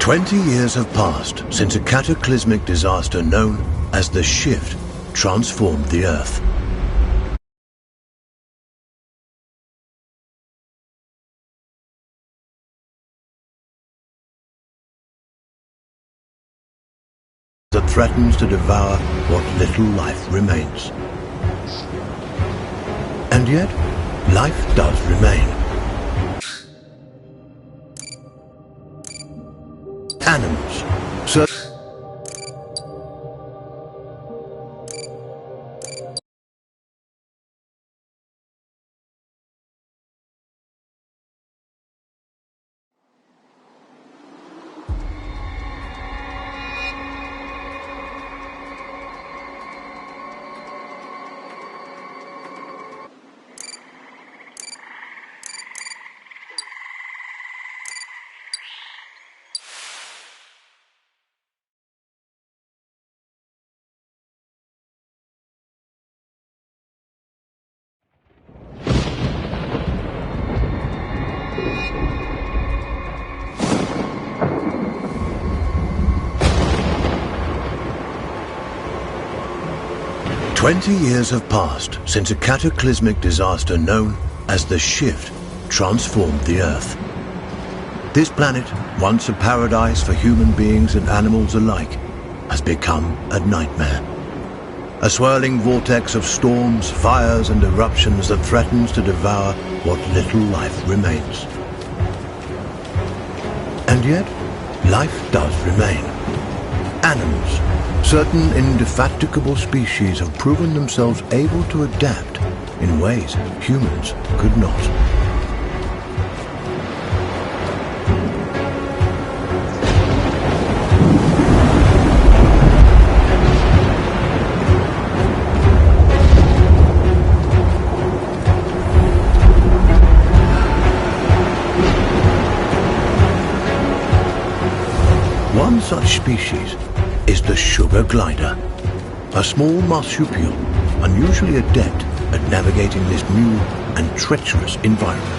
20 years have passed since a cataclysmic disaster known as the Shift transformed the Earth. That threatens to devour what little life remains. And yet, life does remain. Animals. "20 years have passed since a cataclysmic disaster known as the Shift transformed the Earth. This planet, once a paradise for human beings and animals alike, has become a nightmare. A swirling vortex of storms, fires and eruptions that threatens to devour what little life remains. And yet, life does remain. Animals. Certain indefatigable species have proven themselves able to adapt in ways humans could not. One such species is the sugar glider, a small marsupial unusually adept at navigating this new and treacherous environment.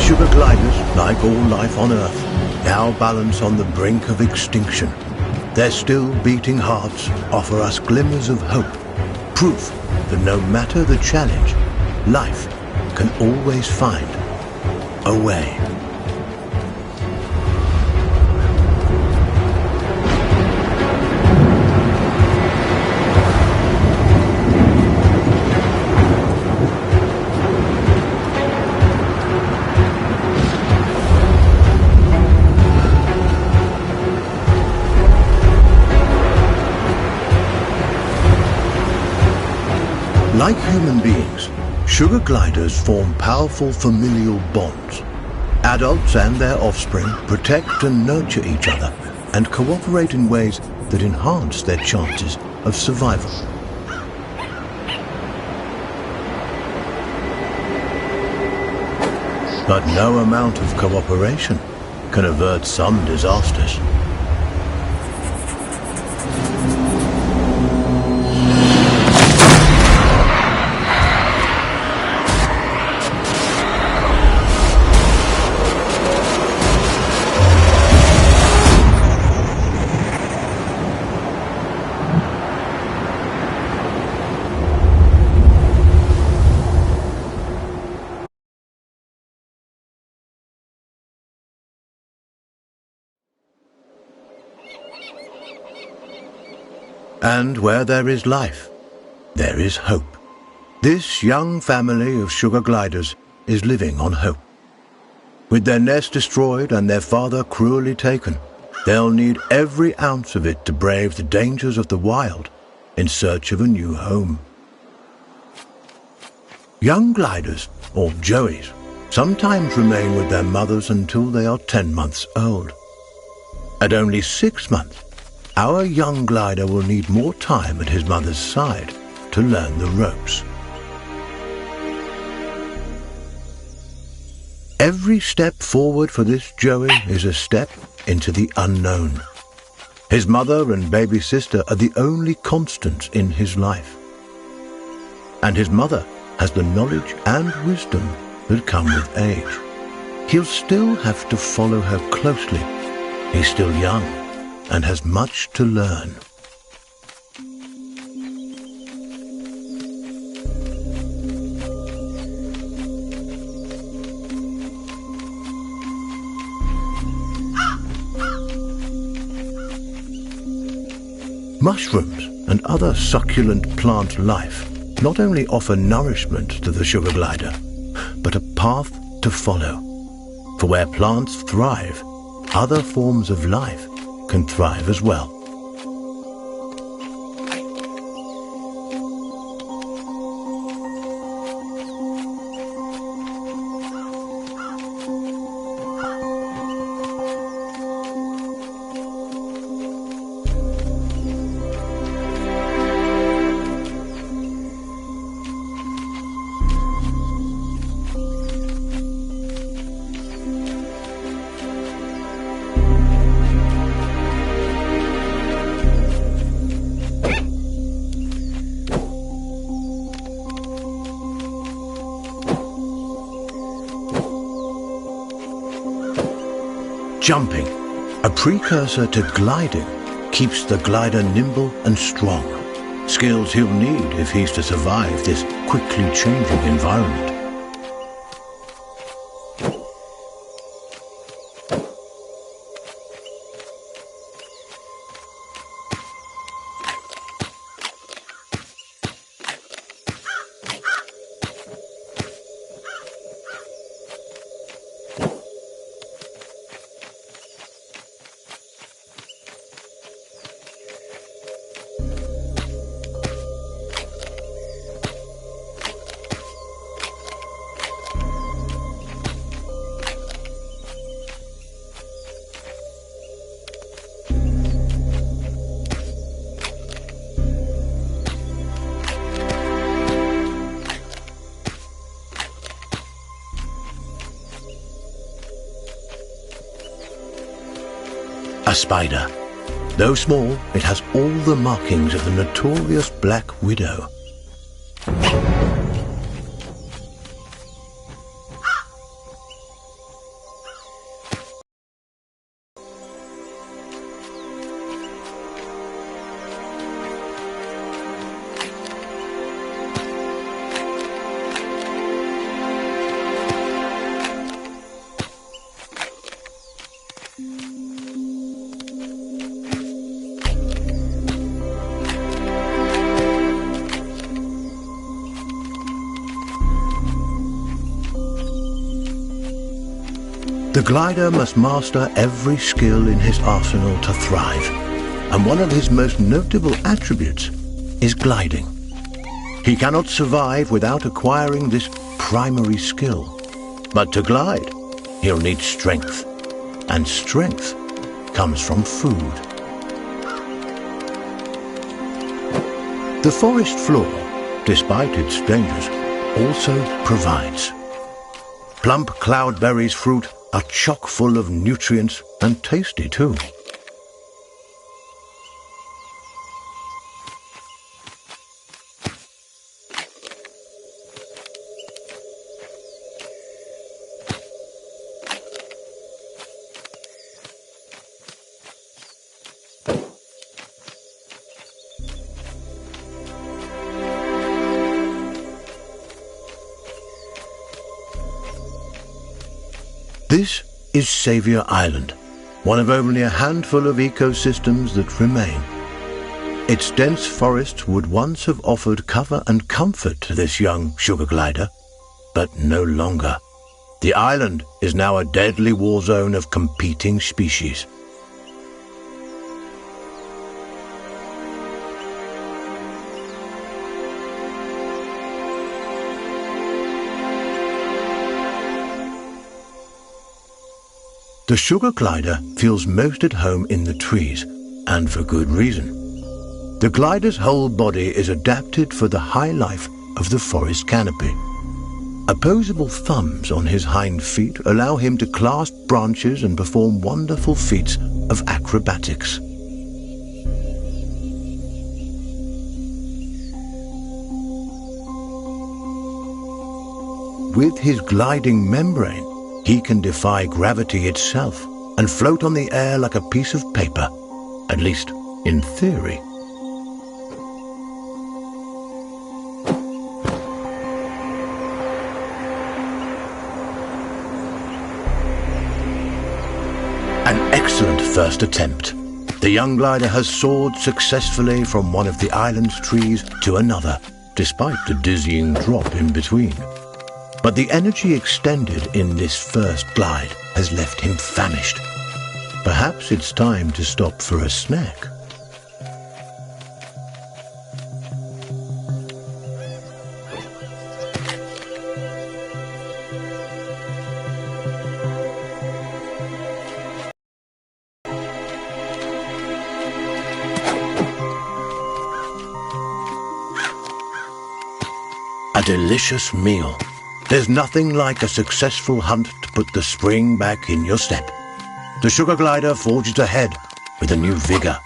Sugar gliders, like all life on Earth, now balance on the brink of extinction. Their still beating hearts offer us glimmers of hope, proof that no matter the challenge, life can always find a way. Like human beings, sugar gliders form powerful familial bonds. Adults and their offspring protect and nurture each other and cooperate in ways that enhance their chances of survival. But no amount of cooperation can avert some disasters. And where there is life, there is hope. This young family of sugar gliders is living on hope. With their nest destroyed and their father cruelly taken, they'll need every ounce of it to brave the dangers of the wild in search of a new home. Young gliders, or joeys, sometimes remain with their mothers until they are 10 months old. At only 6 months, our young glider will need more time at his mother's side to learn the ropes. Every step forward for this Joey is a step into the unknown. His mother and baby sister are the only constants in his life. And his mother has the knowledge and wisdom that come with age. He'll still have to follow her closely. He's still young and has much to learn. Mushrooms and other succulent plant life not only offer nourishment to the sugar glider, but a path to follow. For where plants thrive, other forms of life can thrive as well. Jumping, a precursor to gliding, keeps the glider nimble and strong. Skills he'll need if he's to survive this quickly changing environment. A spider. Though small, it has all the markings of the notorious Black Widow. The glider must master every skill in his arsenal to thrive, and one of his most notable attributes is gliding. He cannot survive without acquiring this primary skill. But to glide, he'll need strength, and strength comes from food. The forest floor, despite its dangers, also provides. Plump cloudberries fruit are chock full of nutrients and tasty too. This is Saviour Island, one of only a handful of ecosystems that remain. Its dense forests would once have offered cover and comfort to this young sugar glider, but no longer. The island is now a deadly war zone of competing species. The sugar glider feels most at home in the trees, and for good reason. The glider's whole body is adapted for the high life of the forest canopy. Opposable thumbs on his hind feet allow him to clasp branches and perform wonderful feats of acrobatics. With his gliding membrane, he can defy gravity itself and float on the air like a piece of paper, at least in theory. An excellent first attempt. The young glider has soared successfully from one of the island's trees to another, despite the dizzying drop in between. But the energy extended in this first glide has left him famished. Perhaps it's time to stop for a snack. A delicious meal. There's nothing like a successful hunt to put the spring back in your step. The sugar glider forges ahead with a new vigor.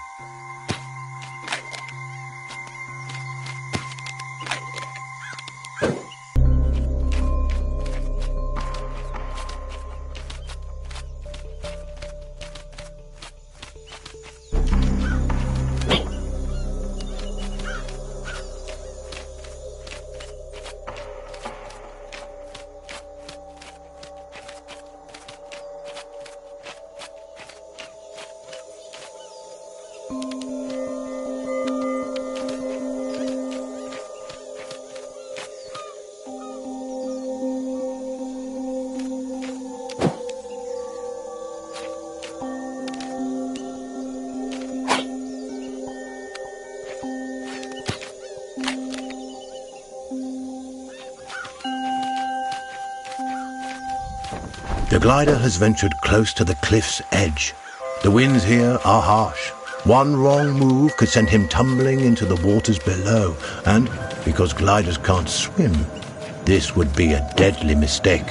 The glider has ventured close to the cliff's edge. The winds here are harsh. One wrong move could send him tumbling into the waters below, and because gliders can't swim, this would be a deadly mistake.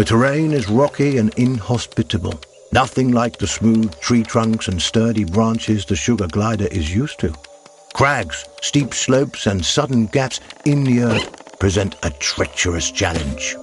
The terrain is rocky and inhospitable, nothing like the smooth tree trunks and sturdy branches the sugar glider is used to. Crags, steep slopes and sudden gaps in the earth present a treacherous challenge.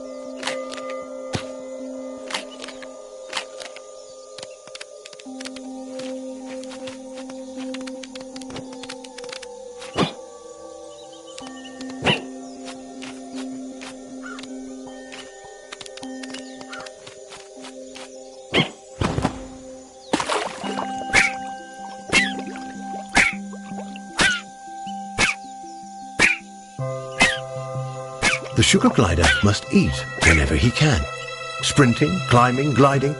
The sugar glider must eat whenever he can. Sprinting, climbing, gliding.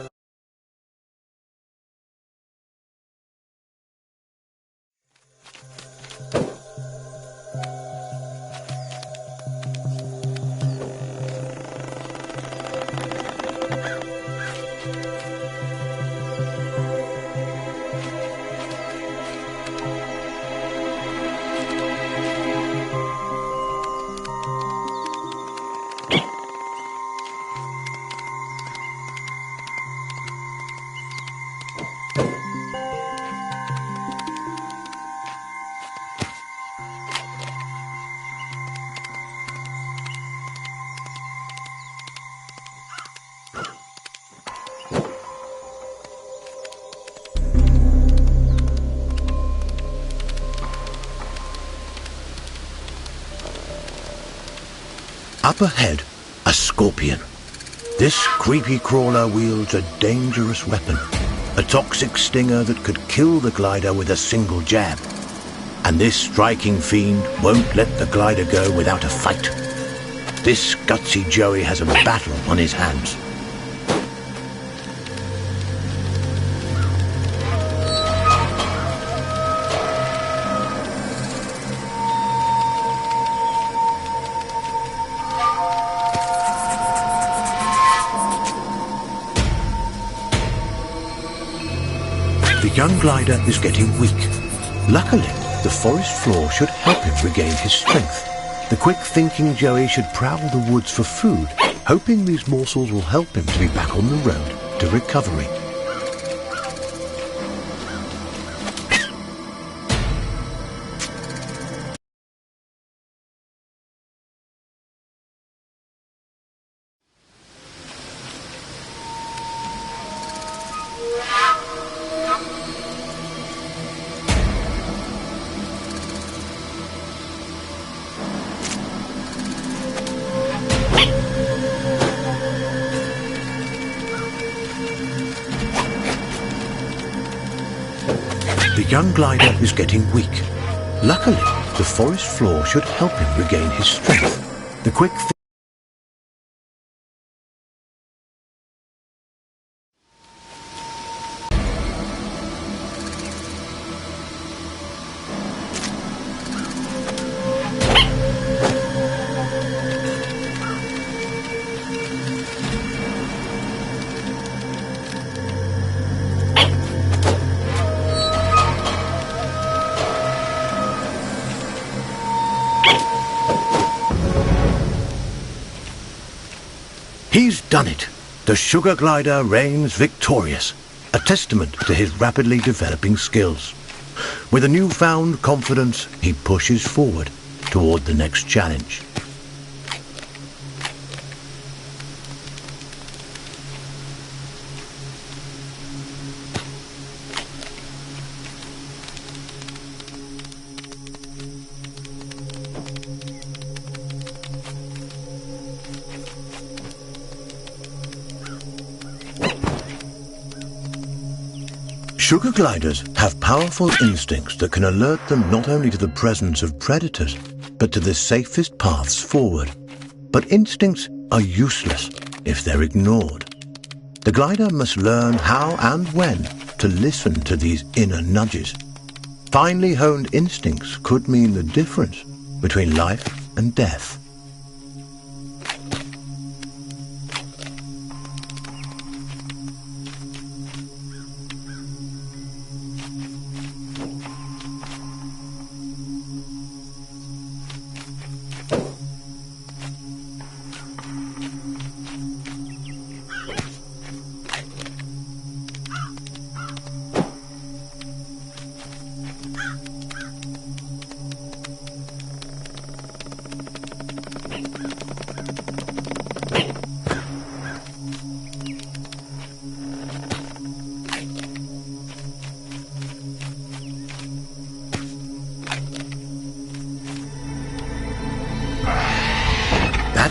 Up ahead, a scorpion. This creepy crawler wields a dangerous weapon, a toxic stinger that could kill the glider with a single jab. And this striking fiend won't let the glider go without a fight. This gutsy Joey has a battle on his hands. The young glider is getting weak. Luckily, the forest floor should help him regain his strength. The quick-thinking Joey should prowl the woods for food, hoping these morsels will help him to be back on the road to recovery. The young glider is getting weak. Luckily, the forest floor should help him regain his strength. The quick He's done it. The sugar glider reigns victorious, a testament to his rapidly developing skills. With a newfound confidence, he pushes forward toward the next challenge. Sugar gliders have powerful instincts that can alert them not only to the presence of predators, but to the safest paths forward. But instincts are useless if they're ignored. The glider must learn how and when to listen to these inner nudges. Finely honed instincts could mean the difference between life and death.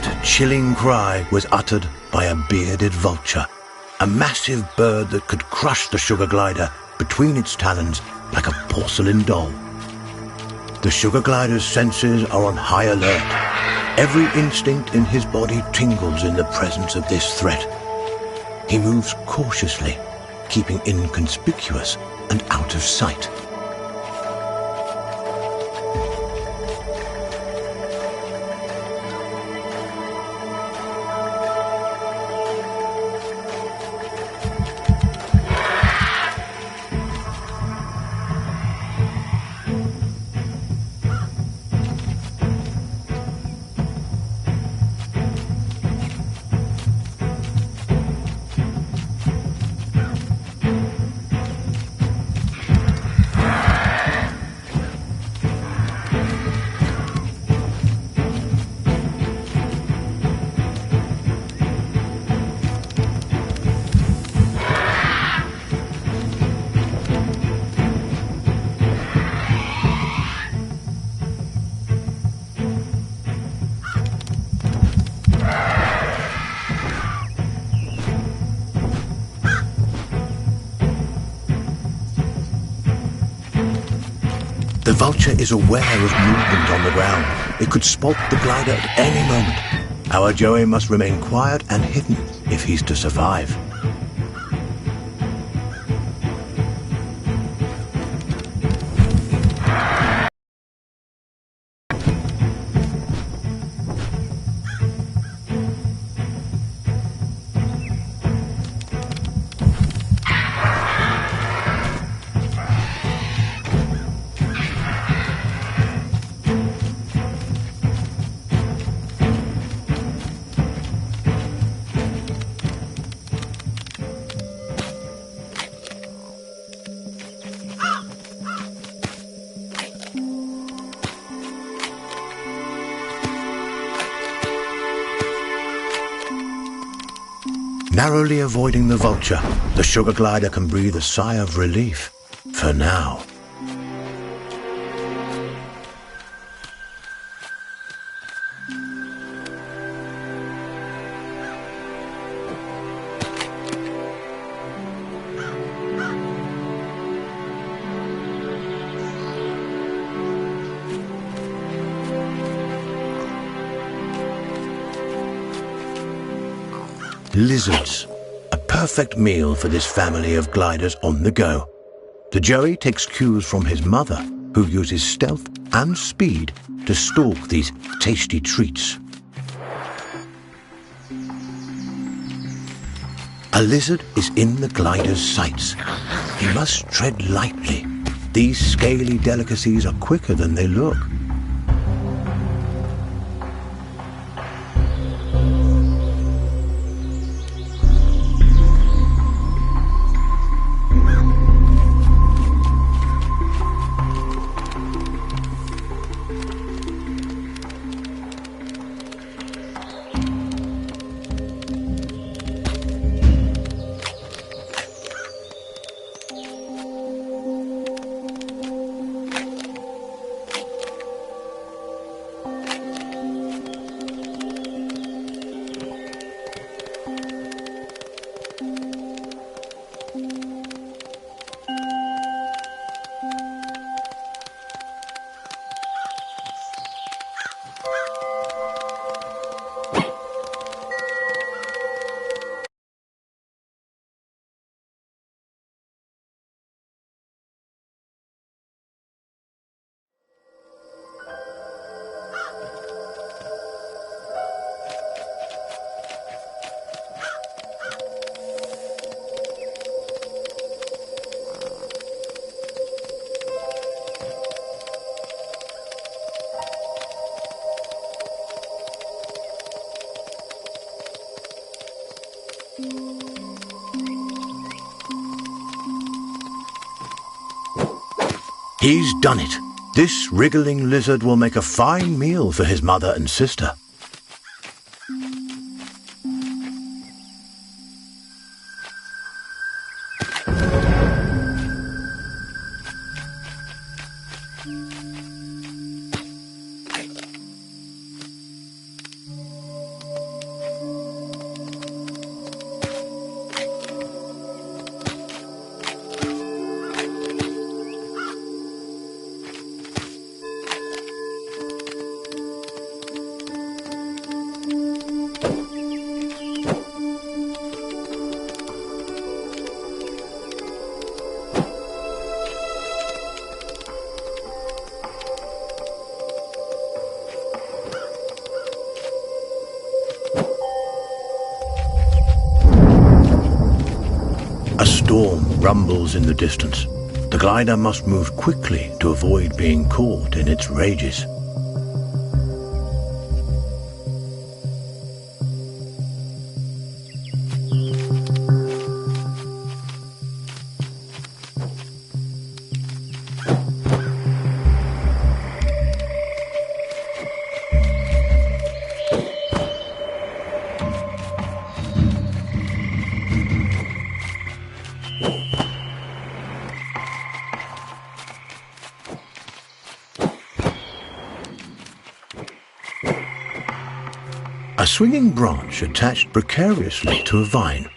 That chilling cry was uttered by a bearded vulture, a massive bird that could crush the sugar glider between its talons like a porcelain doll. The sugar glider's senses are on high alert. Every instinct in his body tingles in the presence of this threat. He moves cautiously, keeping inconspicuous and out of sight. The vulture is aware of movement on the ground. It could spot the glider at any moment. Our Joey must remain quiet and hidden if he's to survive. Narrowly avoiding the vulture, the sugar glider can breathe a sigh of relief, for now. Lizards, a perfect meal for this family of gliders on the go. The Joey takes cues from his mother, who uses stealth and speed to stalk these tasty treats. A lizard is in the glider's sights. He must tread lightly. These scaly delicacies are quicker than they look. He's done it. This wriggling lizard will make a fine meal for his mother and sister. storm rumbles in the distance. The glider must move quickly to avoid being caught in its rages. A swinging branch attached precariously to a vine.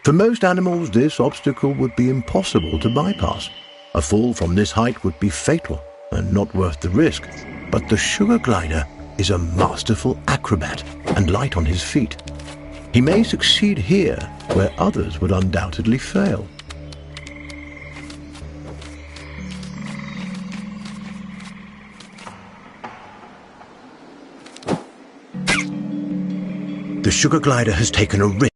For most animals, this obstacle would be impossible to bypass. A fall from this height would be fatal and not worth the risk. But the sugar glider is a masterful acrobat and light on his feet. He may succeed here where others would undoubtedly fail. The sugar glider has taken a risk.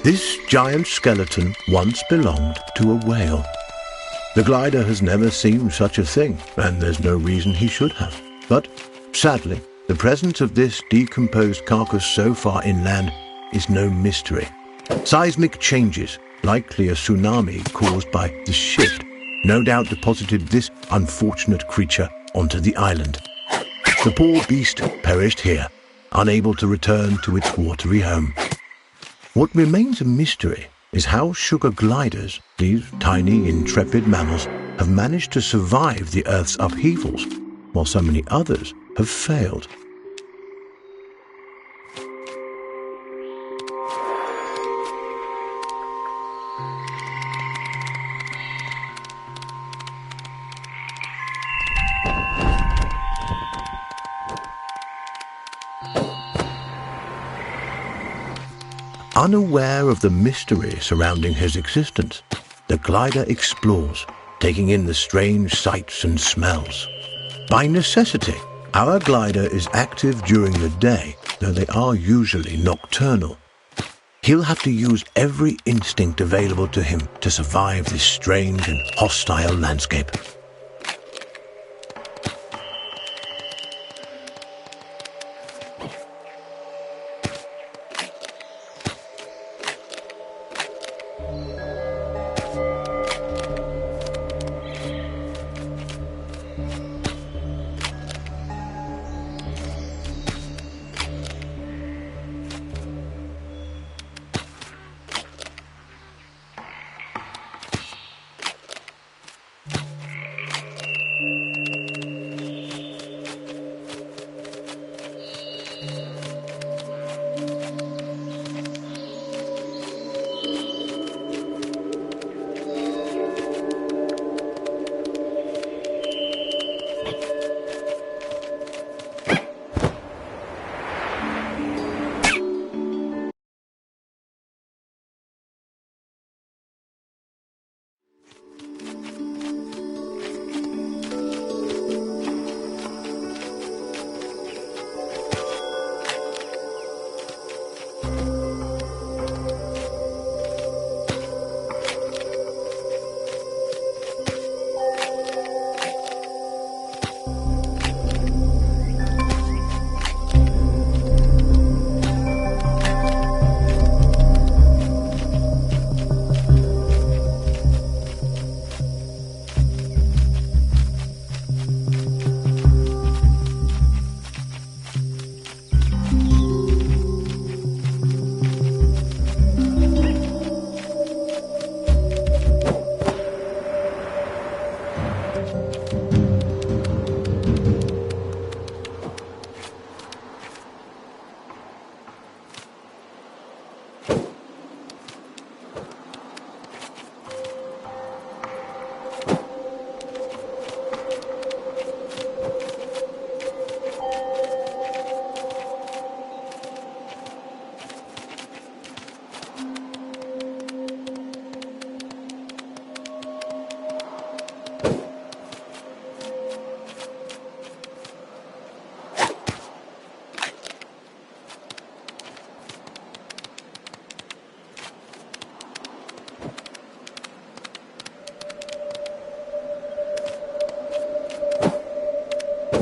This giant skeleton once belonged to a whale. The glider has never seen such a thing, and there's no reason he should have. But, sadly, the presence of this decomposed carcass so far inland is no mystery. Seismic changes, likely a tsunami caused by the shift, no doubt deposited this unfortunate creature onto the island. The poor beast perished here, unable to return to its watery home. What remains a mystery is how sugar gliders, these tiny, intrepid mammals, have managed to survive the Earth's upheavals, while so many others have failed. Unaware of the mystery surrounding his existence, the glider explores, taking in the strange sights and smells. By necessity, our glider is active during the day, though they are usually nocturnal. He'll have to use every instinct available to him to survive this strange and hostile landscape.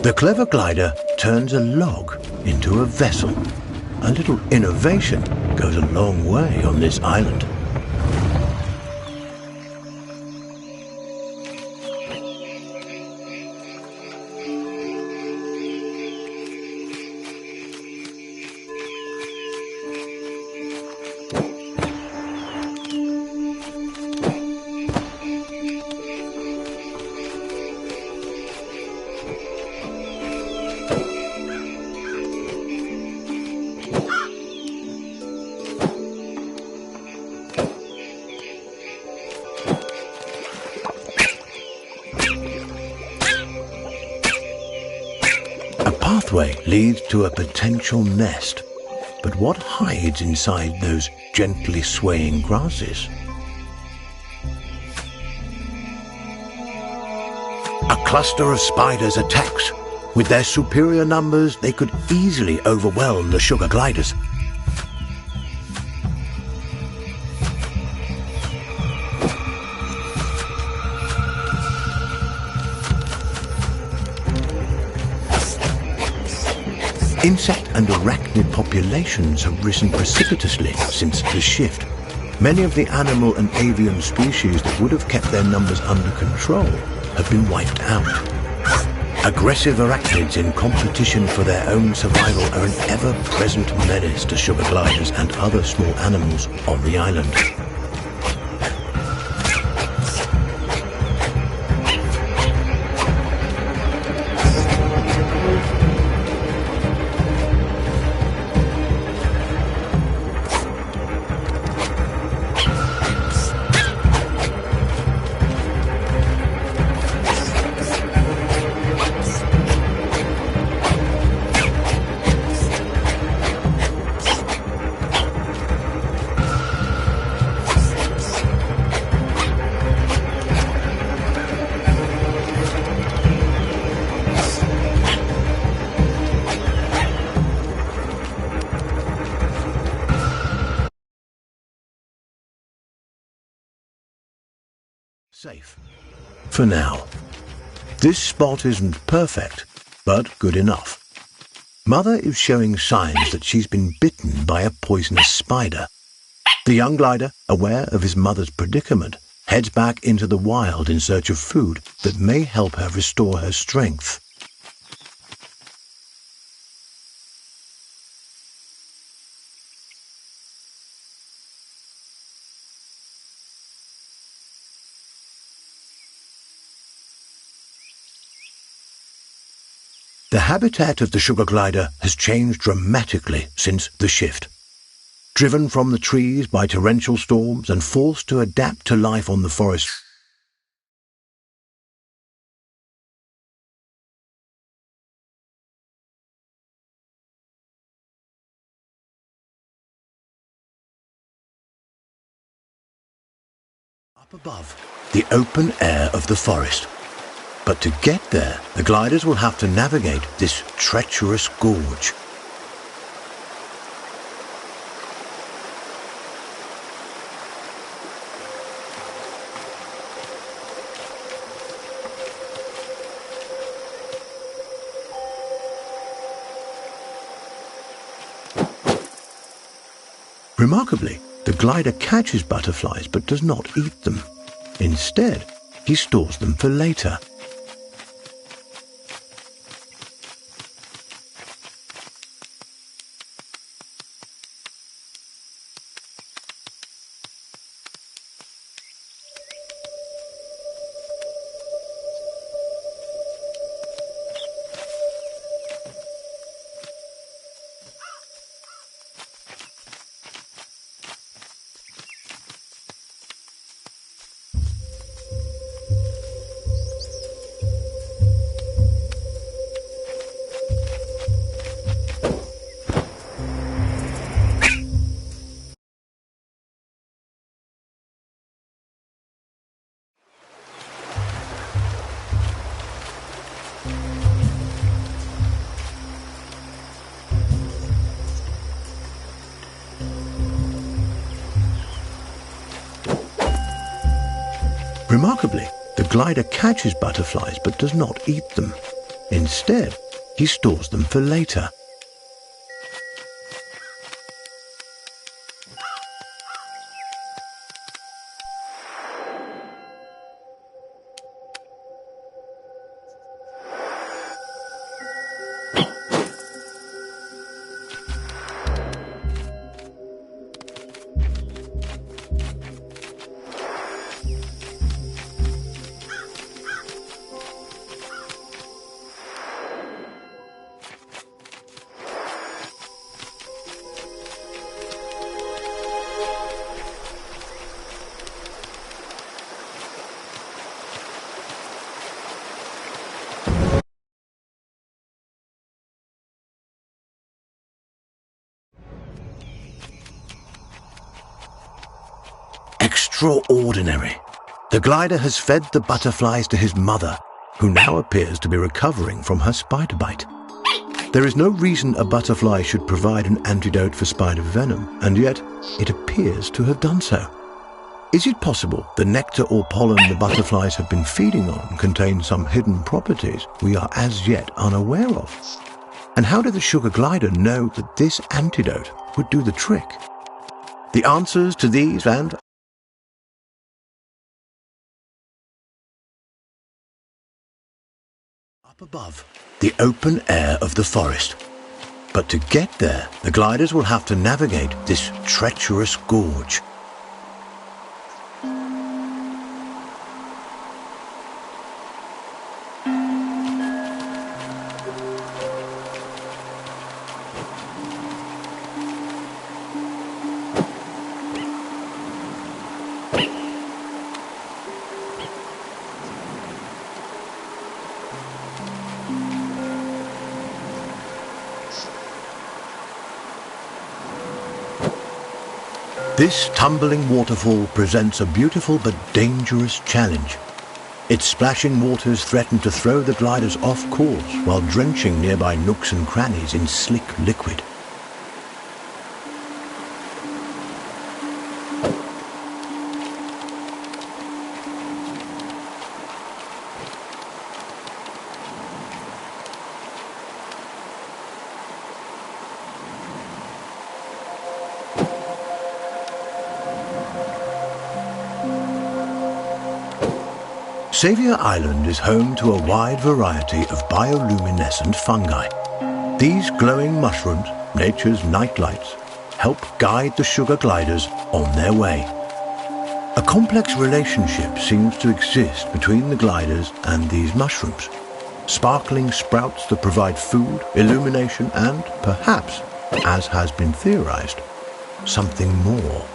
The clever glider turns a log into a vessel. A little innovation goes a long way on this island. Pathway leads to a potential nest, but what hides inside those gently swaying grasses? A cluster of spiders attacks. With their superior numbers, they could easily overwhelm the sugar gliders. Insect and arachnid populations have risen precipitously since the shift. Many of the animal and avian species that would have kept their numbers under control have been wiped out. Aggressive arachnids in competition for their own survival are an ever-present menace to sugar gliders and other small animals on the island. Safe. For now. This spot isn't perfect, but good enough. Mother is showing signs that she's been bitten by a poisonous spider. The young glider, aware of his mother's predicament, heads back into the wild in search of food that may help her restore her strength. The habitat of the sugar glider has changed dramatically since the shift. Driven from the trees by torrential storms and forced to adapt to life on the forest, up above, the open air of the forest. But to get there, the gliders will have to navigate this treacherous gorge. Remarkably, the glider catches butterflies but does not eat them. Instead, he stores them for later. Remarkably, the glider catches butterflies but does not eat them. Instead, he stores them for later. Extraordinary. The glider has fed the butterflies to his mother, who now appears to be recovering from her spider bite. There is no reason a butterfly should provide an antidote for spider venom, and yet it appears to have done so. Is it possible the nectar or pollen the butterflies have been feeding on contains some hidden properties we are as yet unaware of? And how did the sugar glider know that this antidote would do the trick? The answers to these and up above, the open air of the forest. But to get there, the gliders will have to navigate this treacherous gorge. This tumbling waterfall presents a beautiful but dangerous challenge. Its splashing waters threaten to throw the gliders off course while drenching nearby nooks and crannies in slick liquid. Xavier Island is home to a wide variety of bioluminescent fungi. These glowing mushrooms, nature's nightlights, help guide the sugar gliders on their way. A complex relationship seems to exist between the gliders and these mushrooms. Sparkling sprouts that provide food, illumination, and perhaps, as has been theorized, something more.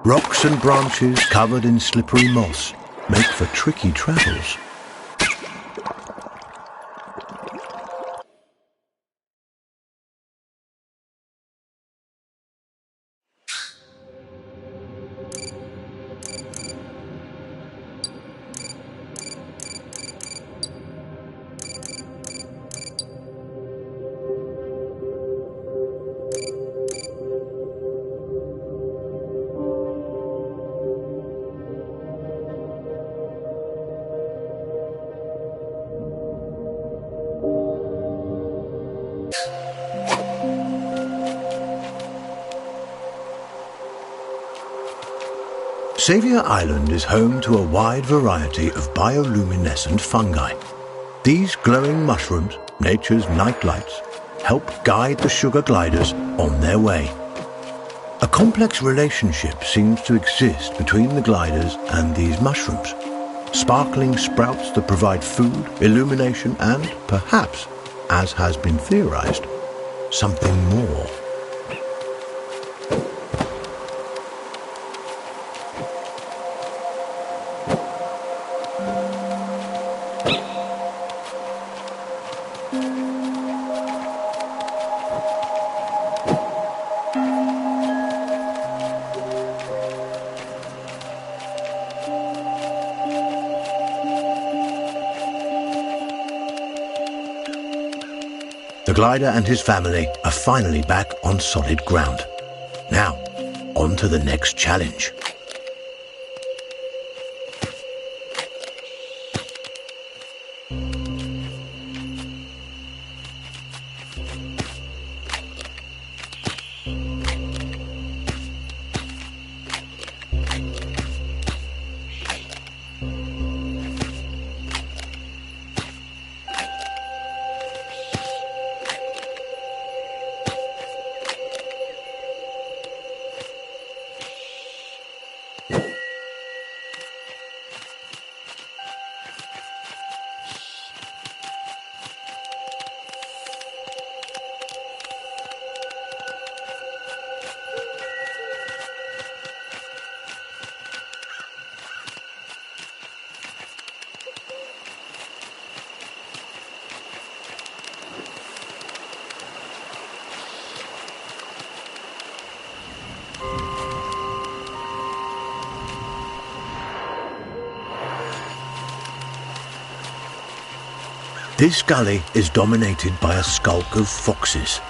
Rocks and branches covered in slippery moss make for tricky travels. Xavier Island is home to a wide variety of bioluminescent fungi. These glowing mushrooms, nature's nightlights, help guide the sugar gliders on their way. A complex relationship seems to exist between the gliders and these mushrooms. Sparkling sprouts that provide food, illumination, and perhaps, as has been theorized, something more. The glider and his family are finally back on solid ground. Now, on to the next challenge. This gully is dominated by a skulk of foxes.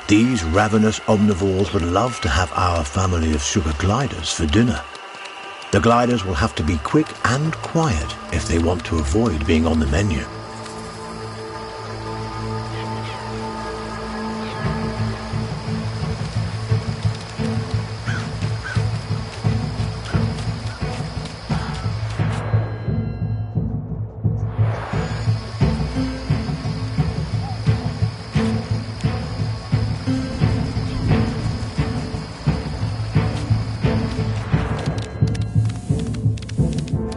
These ravenous omnivores would love to have our family of sugar gliders for dinner. The gliders will have to be quick and quiet if they want to avoid being on the menu.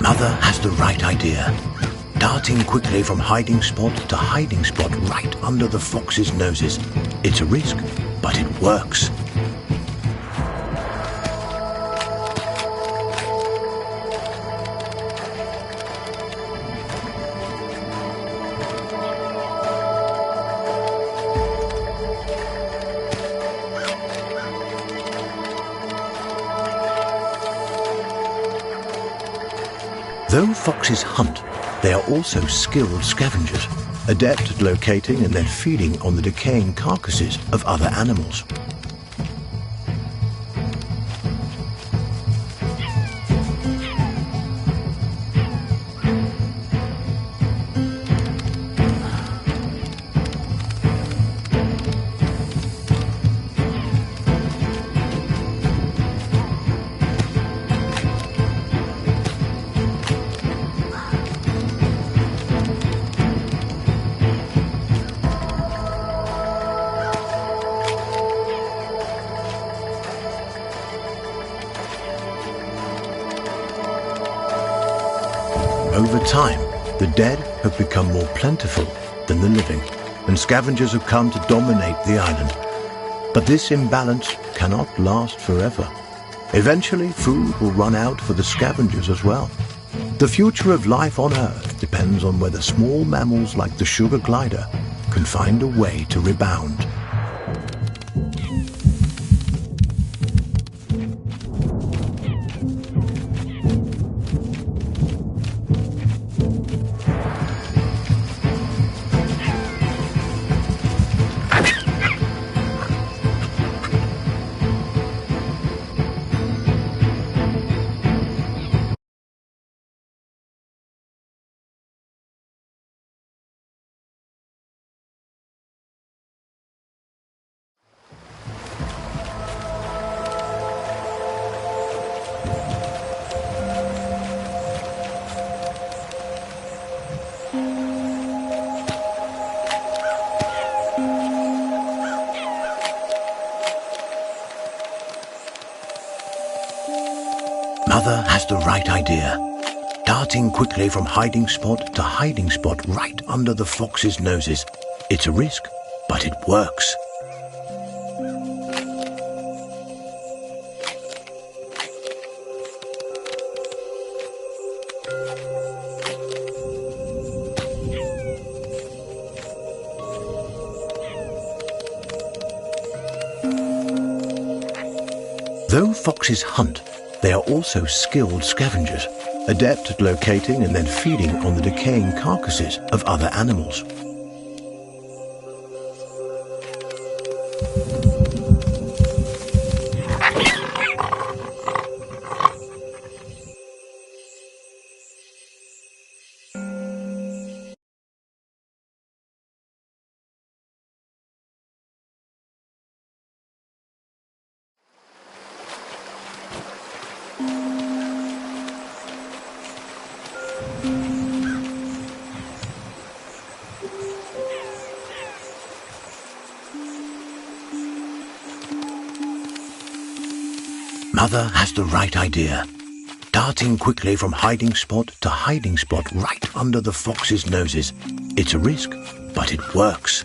Mother has the right idea. Darting quickly from hiding spot to hiding spot right under the foxes' noses. It's a risk, but it works. Though foxes hunt, they are also skilled scavengers, adept at locating and then feeding on the decaying carcasses of other animals. Over time, the dead have become more plentiful than the living, and scavengers have come to dominate the island. But this imbalance cannot last forever. Eventually, food will run out for the scavengers as well. The future of life on Earth depends on whether small mammals like the sugar glider can find a way to rebound. Mother has the right idea. Darting quickly from hiding spot to hiding spot right under the fox's noses. It's a risk, but it works. Though foxes hunt, they are also skilled scavengers, adept at locating and then feeding on the decaying carcasses of other animals. Mother has the right idea. Darting quickly from hiding spot to hiding spot right under the fox's noses. It's a risk, but it works.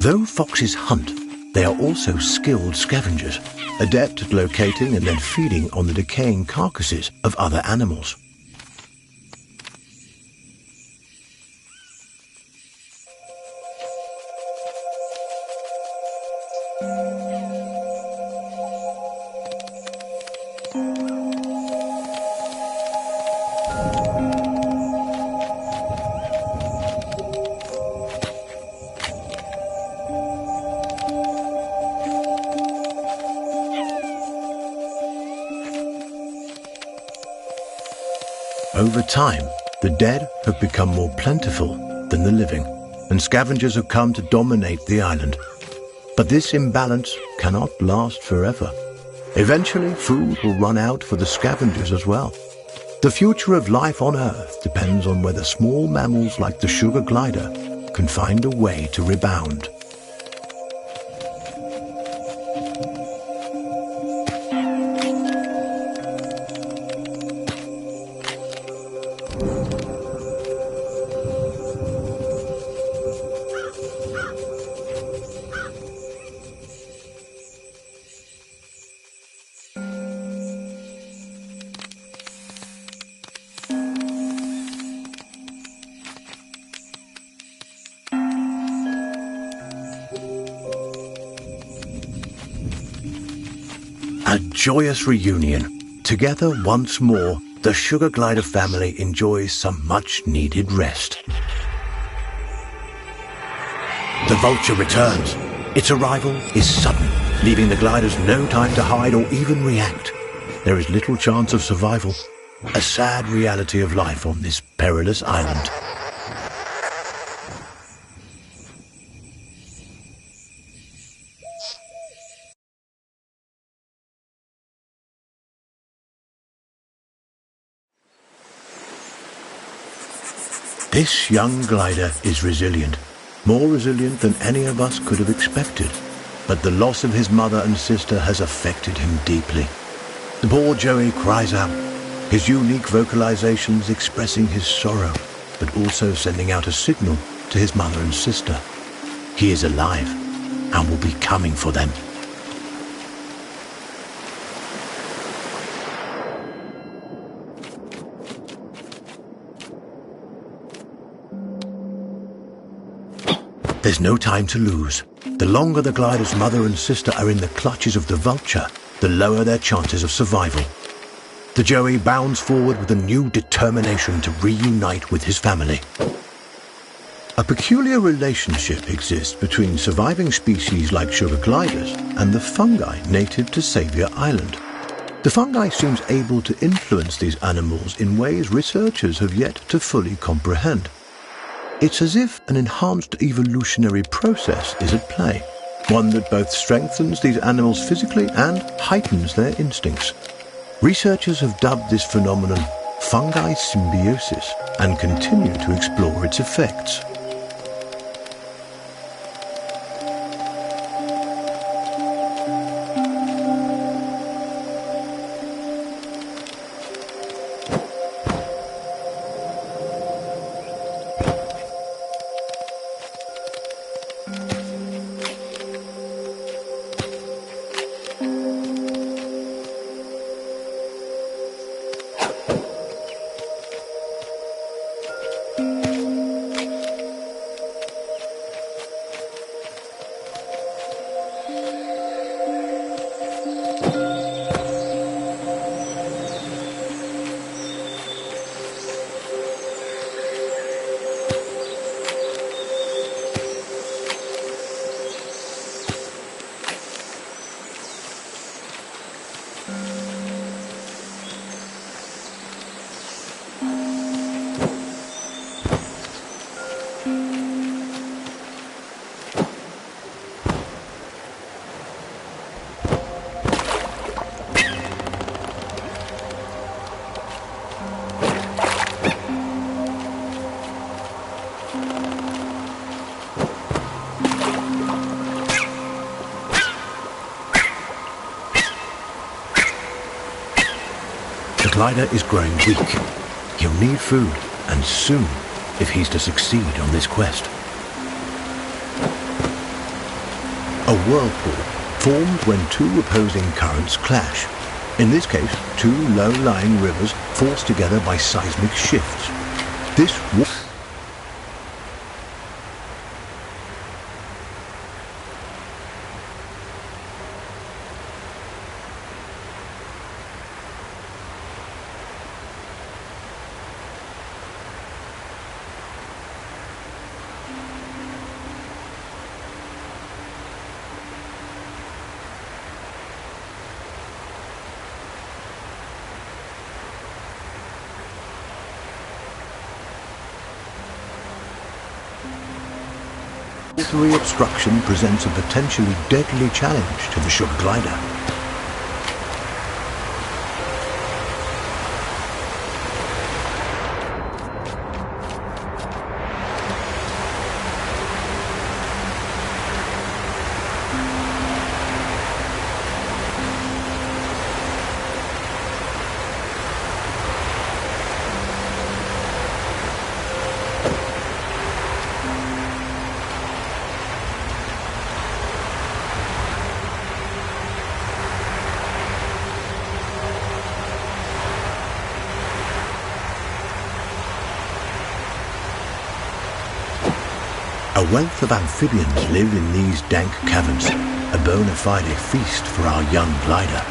Though foxes hunt, they are also skilled scavengers, adept at locating and then feeding on the decaying carcasses of other animals. Over time, the dead have become more plentiful than the living, and scavengers have come to dominate the island. But this imbalance cannot last forever. Eventually, food will run out for the scavengers as well. The future of life on Earth depends on whether small mammals like the sugar glider can find a way to rebound. A joyous reunion. Together once more, the sugar glider family enjoys some much-needed rest. The vulture returns. Its arrival is sudden, leaving the gliders no time to hide or even react. There is little chance of survival, a sad reality of life on this perilous island. This young glider is resilient, more resilient than any of us could have expected. But the loss of his mother and sister has affected him deeply. The poor Joey cries out, his unique vocalizations expressing his sorrow, but also sending out a signal to his mother and sister. He is alive and will be coming for them. There's no time to lose. The longer the glider's mother and sister are in the clutches of the vulture, the lower their chances of survival. The Joey bounds forward with a new determination to reunite with his family. A peculiar relationship exists between surviving species like sugar gliders and the fungi native to Saviour Island. The fungi seems able to influence these animals in ways researchers have yet to fully comprehend. It's as if an enhanced evolutionary process is at play, one that both strengthens these animals physically and heightens their instincts. Researchers have dubbed this phenomenon fungi symbiosis and continue to explore its effects. The glider is growing weak. He'll need food, and soon, if he's to succeed on this quest. A whirlpool formed when two opposing currents clash. In this case, two low-lying rivers forced together by seismic shifts. This watery obstruction presents a potentially deadly challenge to the ship glider. A wealth of amphibians live in these dank caverns, a bona fide feast for our young glider.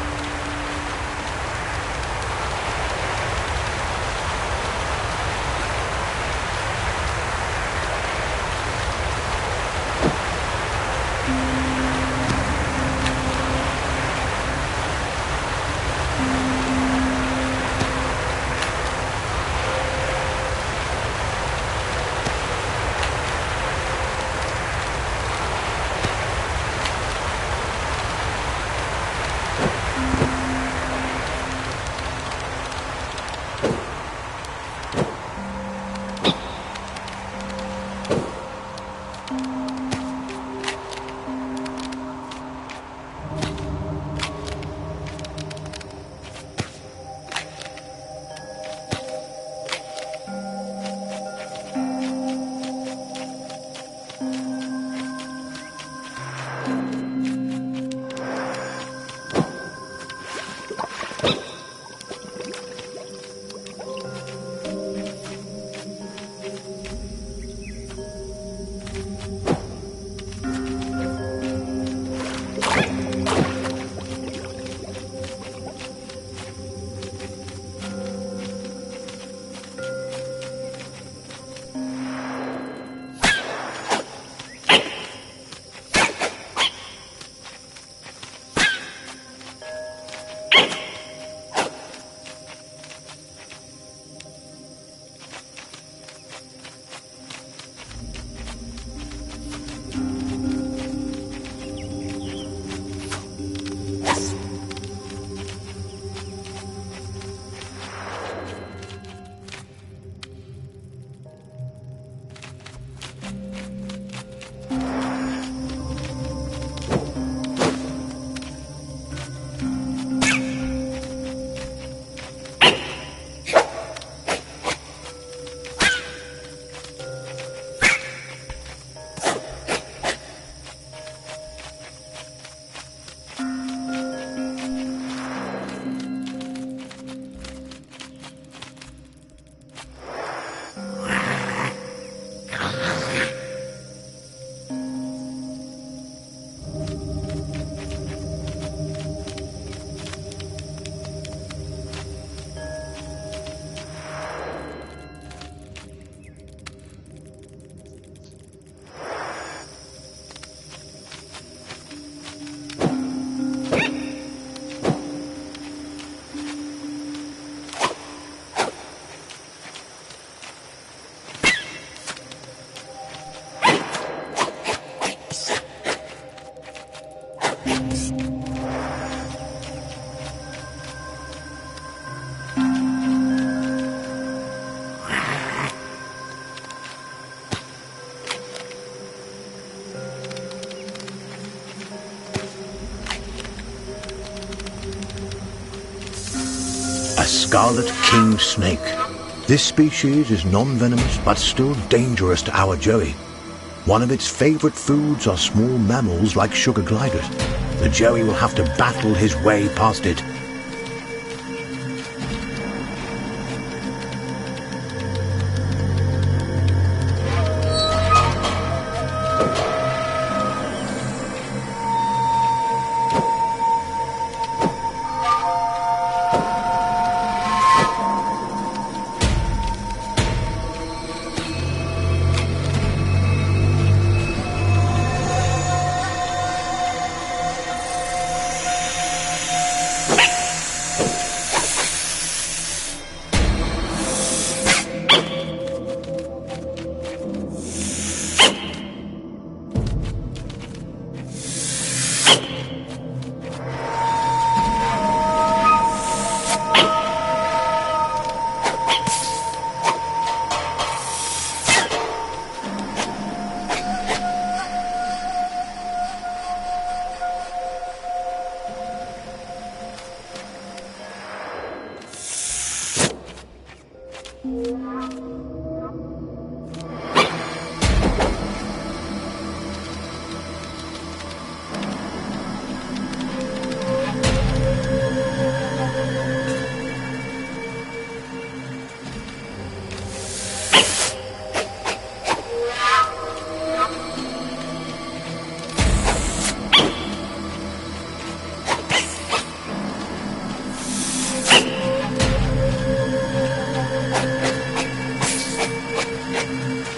scarlet king snake. This species is non-venomous but still dangerous to our joey. One of its favorite foods are small mammals like sugar gliders. The joey will have to battle his way past it.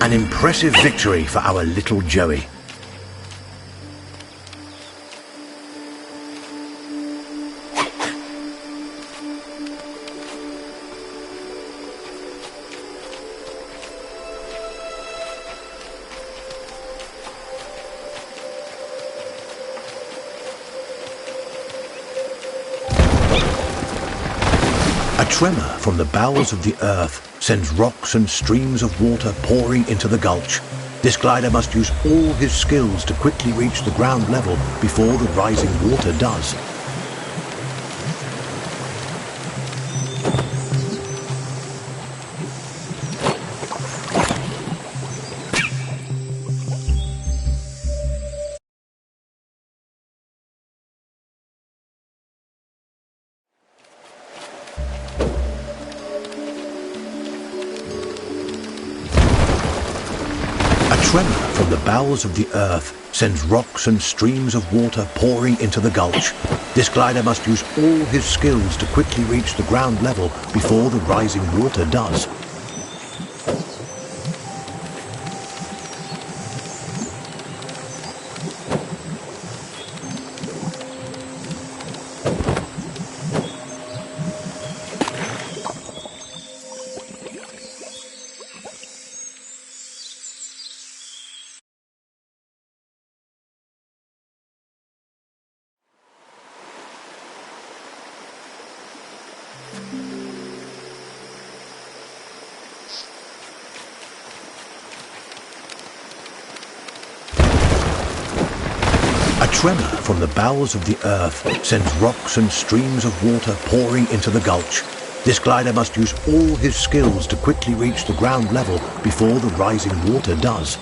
An impressive victory for our little joey. A tremor from the bowels of the earth sends rocks and streams of water pouring into the gulch. This glider must use all his skills to quickly reach the ground level before the rising water does. A tremor from the bowels of the earth sends rocks and streams of water pouring into the gulch. This glider must use all his skills to quickly reach the ground level before the rising water does. A tremor from the bowels of the earth sends rocks and streams of water pouring into the gulch. This glider must use all his skills to quickly reach the ground level before the rising water does.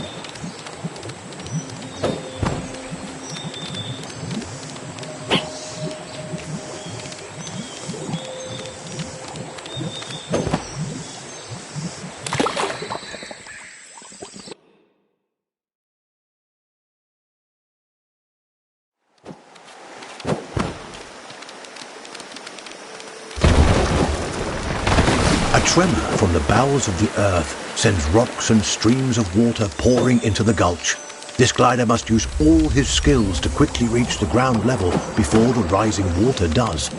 A tremor from the bowels of the earth sends rocks and streams of water pouring into the gulch. This glider must use all his skills to quickly reach the ground level before the rising water does.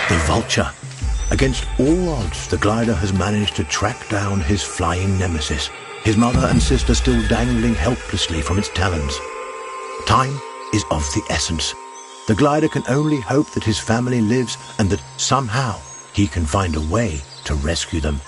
The vulture. Against all odds, the glider has managed to track down his flying nemesis, his mother and sister still dangling helplessly from its talons. Time is of the essence. The glider can only hope that his family lives and that somehow he can find a way to rescue them.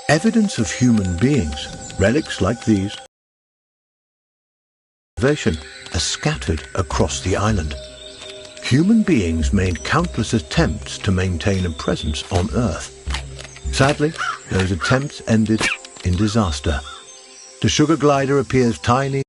Evidence of human beings, relics like these, are scattered across the island. Human beings made countless attempts to maintain a presence on Earth. Sadly, those attempts ended in disaster. The sugar glider appears tiny